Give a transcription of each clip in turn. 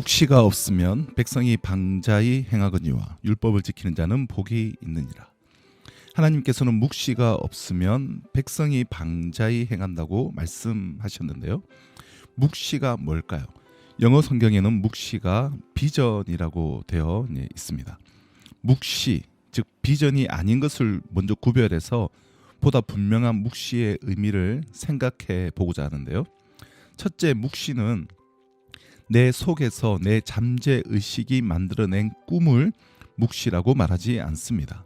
묵시가 없으면 백성이 방자히 행하거니와 율법을 지키는 자는 복이 있느니라. 하나님께서는 묵시가 없으면 백성이 방자히 행한다고 말씀하셨는데요. 묵시가 뭘까요? 영어 성경에는 묵시가 비전이라고 되어 있습니다. 묵시, 즉 비전이 아닌 것을 먼저 구별해서 보다 분명한 묵시의 의미를 생각해 보고자 하는데요. 첫째, 묵시는 내 속에서 내 잠재의식이 만들어낸 꿈을 묵시라고 말하지 않습니다.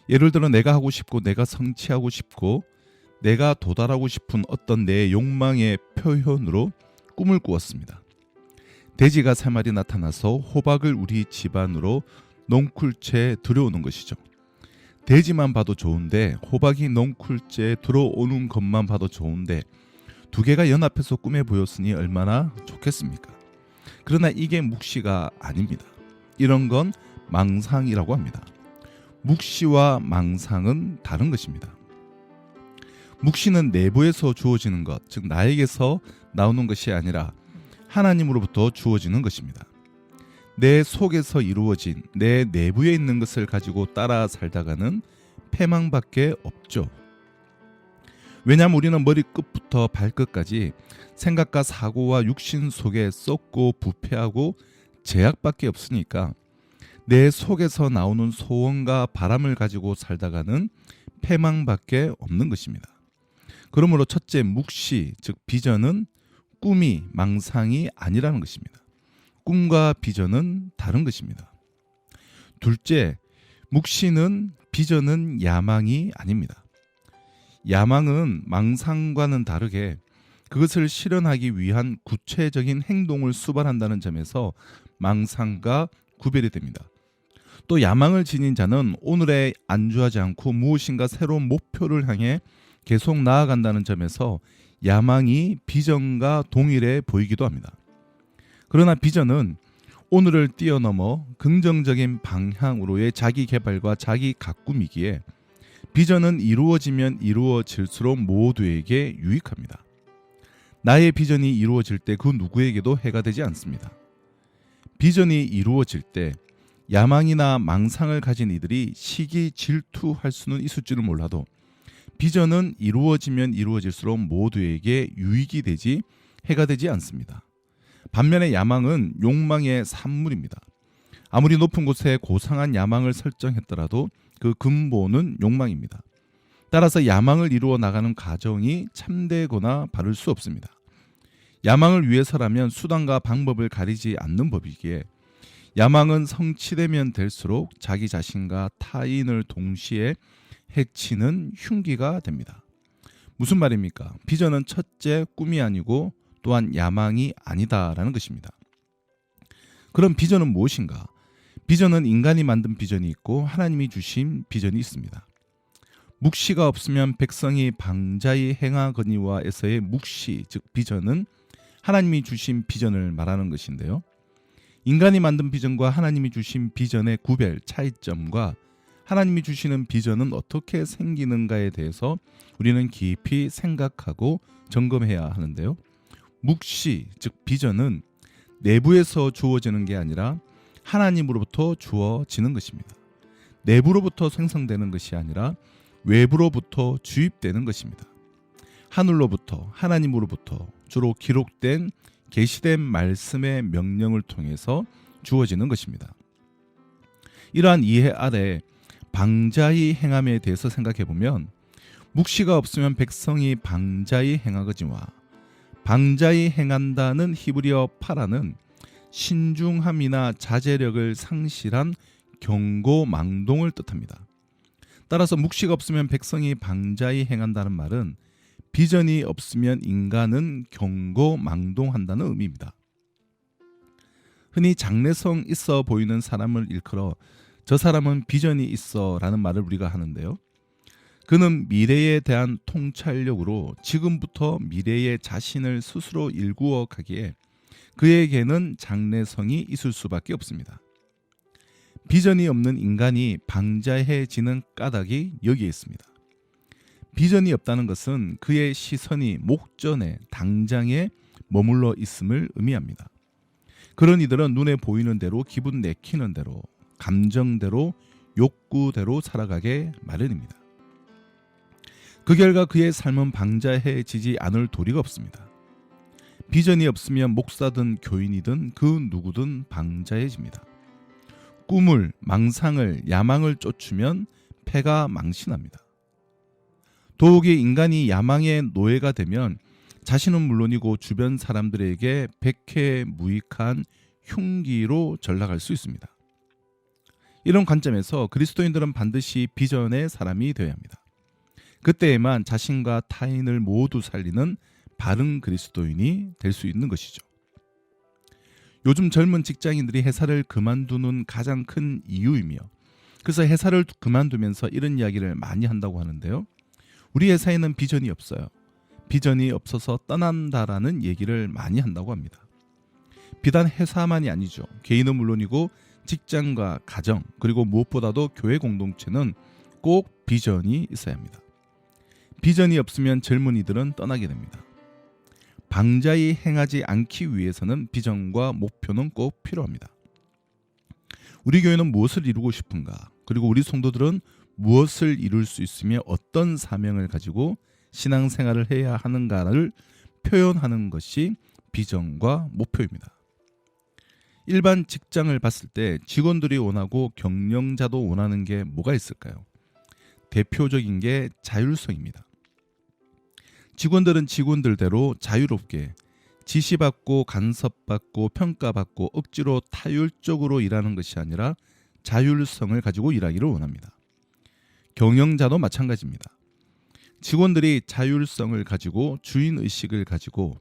예를 들어 내가 하고 싶고 내가 성취하고 싶고 내가 도달하고 싶은 어떤 내 욕망의 표현으로 꿈을 꾸었습니다. 돼지가 3마리 나타나서 호박을 우리 집안으로 넝쿨째 들여오는 것이죠. 돼지만 봐도 좋은데 호박이 넝쿨째 들어오는 것만 봐도 좋은데 두 개가 연합해서 꿈에 보였으니 얼마나 좋겠습니까? 그러나 이게 묵시가 아닙니다. 이런 건 망상이라고 합니다. 묵시와 망상은 다른 것입니다. 묵시는 내부에서 주어지는 것, 즉 나에게서 나오는 것이 아니라 하나님으로부터 주어지는 것입니다. 내 속에서 이루어진 내 내부에 있는 것을 가지고 따라 살다가는 패망밖에 없죠. 왜냐하면 우리는 머리끝부터 발끝까지 생각과 사고와 육신 속에 썩고 부패하고 제약밖에 없으니까 내 속에서 나오는 소원과 바람을 가지고 살다가는 패망밖에 없는 것입니다. 그러므로 첫째, 묵시, 즉 비전은 꿈이 망상이 아니라는 것입니다. 꿈과 비전은 다른 것입니다. 둘째, 묵시는 비전은 야망이 아닙니다. 야망은 망상과는 다르게 그것을 실현하기 위한 구체적인 행동을 수반한다는 점에서 망상과 구별이 됩니다. 또 야망을 지닌 자는 오늘에 안주하지 않고 무엇인가 새로운 목표를 향해 계속 나아간다는 점에서 야망이 비전과 동일해 보이기도 합니다. 그러나 비전은 오늘을 뛰어넘어 긍정적인 방향으로의 자기 개발과 자기 가꿈이기에 비전은 이루어지면 이루어질수록 모두에게 유익합니다. 나의 비전이 이루어질 때 그 누구에게도 해가 되지 않습니다. 비전이 이루어질 때 야망이나 망상을 가진 이들이 시기 질투할 수는 있을지를 몰라도 비전은 이루어지면 이루어질수록 모두에게 유익이 되지 해가 되지 않습니다. 반면에 야망은 욕망의 산물입니다. 아무리 높은 곳에 고상한 야망을 설정했더라도 그 근본은 욕망입니다. 따라서 야망을 이루어 나가는 과정이 참되거나 바를 수 없습니다. 야망을 위해서라면 수단과 방법을 가리지 않는 법이기에 야망은 성취되면 될수록 자기 자신과 타인을 동시에 해치는 흉기가 됩니다. 무슨 말입니까? 비전은 첫째 꿈이 아니고 또한 야망이 아니다라는 것입니다. 그럼 비전은 무엇인가? 비전은 인간이 만든 비전이 있고 하나님이 주신 비전이 있습니다. 묵시가 없으면 백성이 방자히 행하거니와에서의 묵시, 즉 비전은 하나님이 주신 비전을 말하는 것인데요. 인간이 만든 비전과 하나님이 주신 비전의 구별, 차이점과 하나님이 주시는 비전은 어떻게 생기는가에 대해서 우리는 깊이 생각하고 점검해야 하는데요. 묵시, 즉 비전은 내부에서 주어지는 게 아니라 하나님으로부터 주어지는 것입니다. 내부로부터 생성되는 것이 아니라 외부로부터 주입되는 것입니다. 하늘로부터, 하나님으로부터 주로 기록된 계시된 말씀의 명령을 통해서 주어지는 것입니다. 이러한 이해 아래 방자히 행함에 대해서 생각해 보면 묵시가 없으면 백성이 방자히 행하거니와 방자히 행한다는 히브리어 파라는 신중함이나 자제력을 상실한 경고망동을 뜻합니다. 따라서 묵시가 없으면 백성이 방자히 행한다는 말은 비전이 없으면 인간은 경고망동한다는 의미입니다. 흔히 장래성 있어 보이는 사람을 일컬어 저 사람은 비전이 있어 라는 말을 우리가 하는데요. 그는 미래에 대한 통찰력으로 지금부터 미래의 자신을 스스로 일구어 가기에 그에게는 장래성이 있을 수밖에 없습니다. 비전이 없는 인간이 방자해지는 까닭이 여기에 있습니다. 비전이 없다는 것은 그의 시선이 목전에 당장에 머물러 있음을 의미합니다. 그런 이들은 눈에 보이는 대로, 기분 내키는 대로, 감정대로, 욕구대로 살아가게 마련입니다. 그 결과 그의 삶은 방자해지지 않을 도리가 없습니다. 비전이 없으면 목사든 교인이든 그 누구든 방자해집니다. 꿈을, 망상을, 야망을 쫓으면 패가 망신합니다. 더욱이 인간이 야망의 노예가 되면 자신은 물론이고 주변 사람들에게 백해무익한 흉기로 전락할 수 있습니다. 이런 관점에서 그리스도인들은 반드시 비전의 사람이 되어야 합니다. 그때에만 자신과 타인을 모두 살리는 바른 그리스도인이 될 수 있는 것이죠. 요즘 젊은 직장인들이 회사를 그만두는 가장 큰 이유이며, 그래서 회사를 그만두면서 이런 이야기를 많이 한다고 하는데요. 우리 회사에는 비전이 없어요. 비전이 없어서 떠난다라는 얘기를 많이 한다고 합니다. 비단 회사만이 아니죠. 개인은 물론이고 직장과 가정, 그리고 무엇보다도 교회 공동체는 꼭 비전이 있어야 합니다. 비전이 없으면 젊은이들은 떠나게 됩니다. 방자히 행하지 않기 위해서는 비전과 목표는 꼭 필요합니다. 우리 교회는 무엇을 이루고 싶은가? 그리고 우리 성도들은 무엇을 이룰 수 있으며 어떤 사명을 가지고 신앙생활을 해야 하는가를 표현하는 것이 비전과 목표입니다. 일반 직장을 봤을 때 직원들이 원하고 경영자도 원하는 게 뭐가 있을까요? 대표적인 게 자율성입니다. 직원들은 직원들대로 자유롭게 지시받고 간섭받고 평가받고 억지로 타율적으로 일하는 것이 아니라 자율성을 가지고 일하기를 원합니다. 경영자도 마찬가지입니다. 직원들이 자율성을 가지고 주인의식을 가지고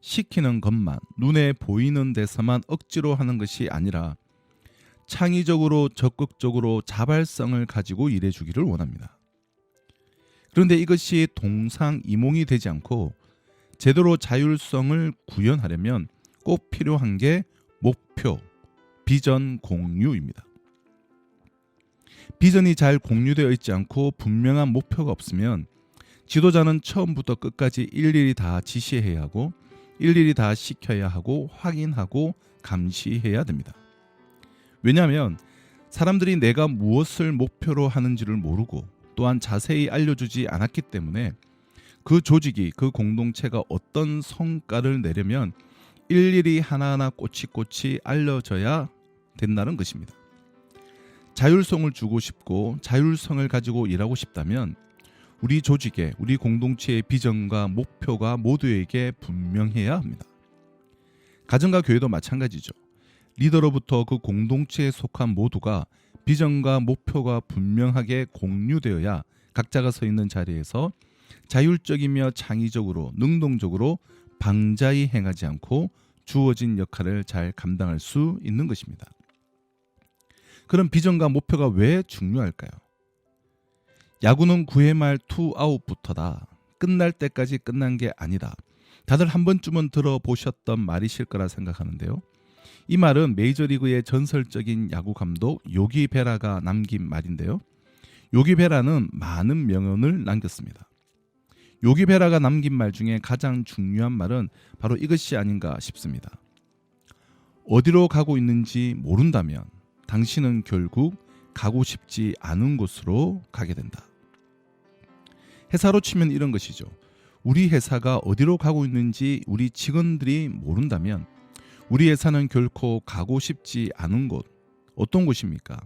시키는 것만, 눈에 보이는 데서만 억지로 하는 것이 아니라 창의적으로 적극적으로 자발성을 가지고 일해주기를 원합니다. 그런데 이것이 동상이몽이 되지 않고 제대로 자율성을 구현하려면 꼭 필요한 게 목표, 비전 공유입니다. 비전이 잘 공유되어 있지 않고 분명한 목표가 없으면 지도자는 처음부터 끝까지 일일이 다 지시해야 하고 일일이 다 시켜야 하고 확인하고 감시해야 됩니다. 왜냐하면 사람들이 내가 무엇을 목표로 하는지를 모르고 또한 자세히 알려주지 않았기 때문에 그 조직이, 그 공동체가 어떤 성과를 내려면 일일이 하나하나 꼬치꼬치 알려져야 된다는 것입니다. 자율성을 주고 싶고 자율성을 가지고 일하고 싶다면 우리 조직에, 우리 공동체의 비전과 목표가 모두에게 분명해야 합니다. 가정과 교회도 마찬가지죠. 리더로부터 그 공동체에 속한 모두가 비전과 목표가 분명하게 공유되어야 각자가 서 있는 자리에서 자율적이며 창의적으로 능동적으로 방자히 행하지 않고 주어진 역할을 잘 감당할 수 있는 것입니다. 그럼 비전과 목표가 왜 중요할까요? 야구는 9회 말 투아웃부터다. 끝날 때까지 끝난 게 아니다. 다들 한 번쯤은 들어보셨던 말이실 거라 생각하는데요. 이 말은 메이저리그의 전설적인 야구 감독 요기 베라가 남긴 말인데요. 요기 베라는 많은 명언을 남겼습니다. 요기 베라가 남긴 말 중에 가장 중요한 말은 바로 이것이 아닌가 싶습니다. 어디로 가고 있는지 모른다면 당신은 결국 가고 싶지 않은 곳으로 가게 된다. 회사로 치면 이런 것이죠. 우리 회사가 어디로 가고 있는지 우리 직원들이 모른다면 우리 회사는 결코 가고 싶지 않은 곳, 어떤 곳입니까?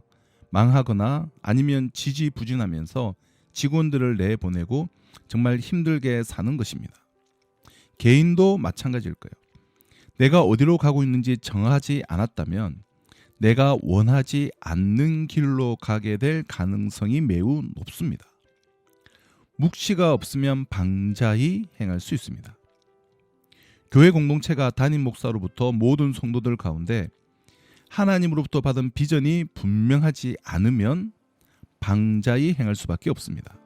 망하거나 아니면 지지부진하면서 직원들을 내보내고 정말 힘들게 사는 것입니다. 개인도 마찬가지일 거예요. 내가 어디로 가고 있는지 정하지 않았다면 내가 원하지 않는 길로 가게 될 가능성이 매우 높습니다. 묵시가 없으면 방자히 행할 수 있습니다. 교회 공동체가 담임 목사로부터 모든 성도들 가운데 하나님으로부터 받은 비전이 분명하지 않으면 방자히 행할 수밖에 없습니다.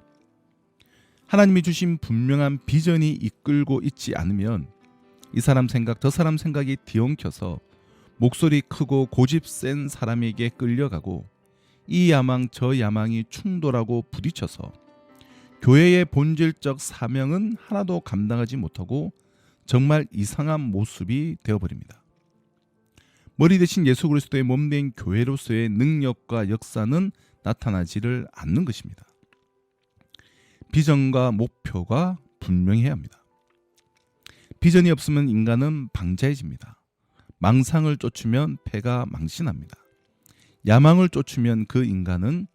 하나님이 주신 분명한 비전이 이끌고 있지 않으면 이 사람 생각 저 사람 생각이 뒤엉켜서 목소리 크고 고집 센 사람에게 끌려가고 이 야망 저 야망이 충돌하고 부딪혀서 교회의 본질적 사명은 하나도 감당하지 못하고 정말 이상한 모습이 되어버립니다. 머리 대신 예수 그리스도의 몸된 교회로서의 능력과 역사는 나타나지를 않는 것입니다. 비전과 목표가 분명해야 합니다. 비전이 없으면 인간은 방자해집니다. 망상을 쫓으면 패가 망신합니다. 야망을 쫓으면 그 인간은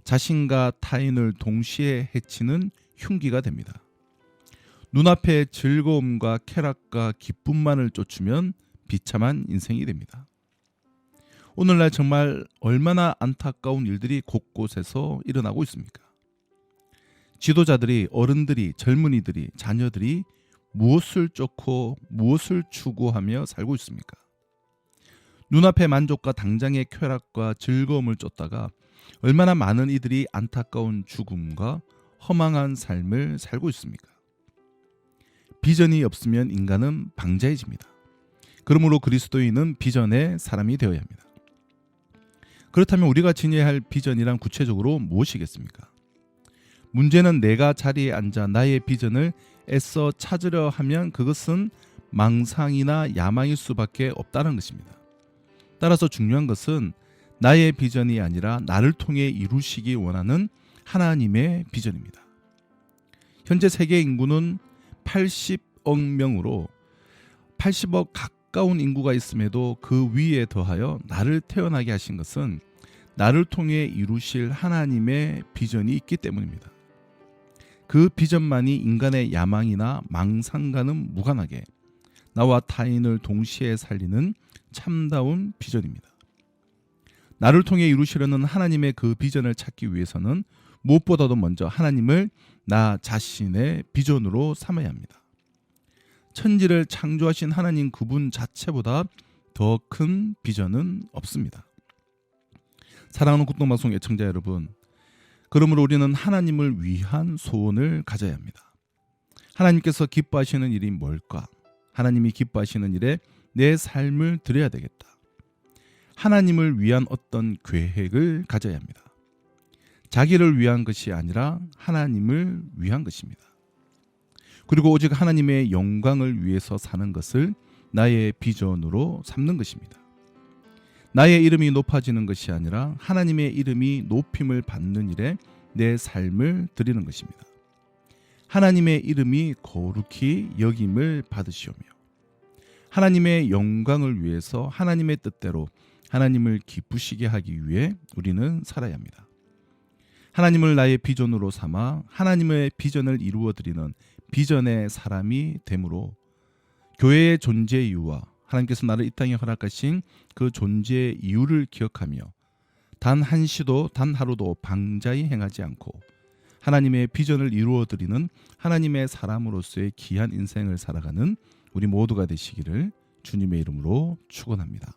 자신과 타인을 동시에 해치는 흉기가 됩니다. 눈앞의 즐거움과 쾌락과 기쁨만을 쫓으면 비참한 인생이 됩니다. 오늘날 정말 얼마나 안타까운 일들이 곳곳에서 일어나고 있습니까? 지도자들이, 어른들이, 젊은이들이, 자녀들이 무엇을 쫓고 무엇을 추구하며 살고 있습니까? 눈앞의 만족과 당장의 쾌락과 즐거움을 쫓다가 얼마나 많은 이들이 안타까운 죽음과 허망한 삶을 살고 있습니까? 비전이 없으면 인간은 방자해집니다. 그러므로 그리스도인은 비전의 사람이 되어야 합니다. 그렇다면 우리가 지녀야 할 비전이란 구체적으로 무엇이겠습니까? 문제는 내가 자리에 앉아 나의 비전을 애써 찾으려 하면 그것은 망상이나 야망일 수밖에 없다는 것입니다. 따라서 중요한 것은 나의 비전이 아니라 나를 통해 이루시기 원하는 하나님의 비전입니다. 현재 세계 인구는 80억 명으로 80억 가까운 인구가 있음에도 그 위에 더하여 나를 태어나게 하신 것은 나를 통해 이루실 하나님의 비전이 있기 때문입니다. 그 비전만이 인간의 야망이나 망상과는 무관하게 나와 타인을 동시에 살리는 참다운 비전입니다. 나를 통해 이루시려는 하나님의 그 비전을 찾기 위해서는 무엇보다도 먼저 하나님을 나 자신의 비전으로 삼아야 합니다. 천지를 창조하신 하나님 그분 자체보다 더 큰 비전은 없습니다. 사랑하는 국동방송 애청자 여러분, 그러므로 우리는 하나님을 위한 소원을 가져야 합니다. 하나님께서 기뻐하시는 일이 뭘까? 하나님이 기뻐하시는 일에 내 삶을 드려야 되겠다. 하나님을 위한 어떤 계획을 가져야 합니다. 자기를 위한 것이 아니라 하나님을 위한 것입니다. 그리고 오직 하나님의 영광을 위해서 사는 것을 나의 비전으로 삼는 것입니다. 나의 이름이 높아지는 것이 아니라 하나님의 이름이 높임을 받는 일에 내 삶을 드리는 것입니다. 하나님의 이름이 거룩히 여김을 받으시오며 하나님의 영광을 위해서 하나님의 뜻대로 하나님을 기쁘시게 하기 위해 우리는 살아야 합니다. 하나님을 나의 비전으로 삼아 하나님의 비전을 이루어드리는 비전의 사람이 되므로 교회의 존재 이유와 하나님께서 나를 이 땅에 허락하신 그 존재의 이유를 기억하며 단 한시도 단 하루도 방자히 행하지 않고 하나님의 비전을 이루어드리는 하나님의 사람으로서의 귀한 인생을 살아가는 우리 모두가 되시기를 주님의 이름으로 축원합니다.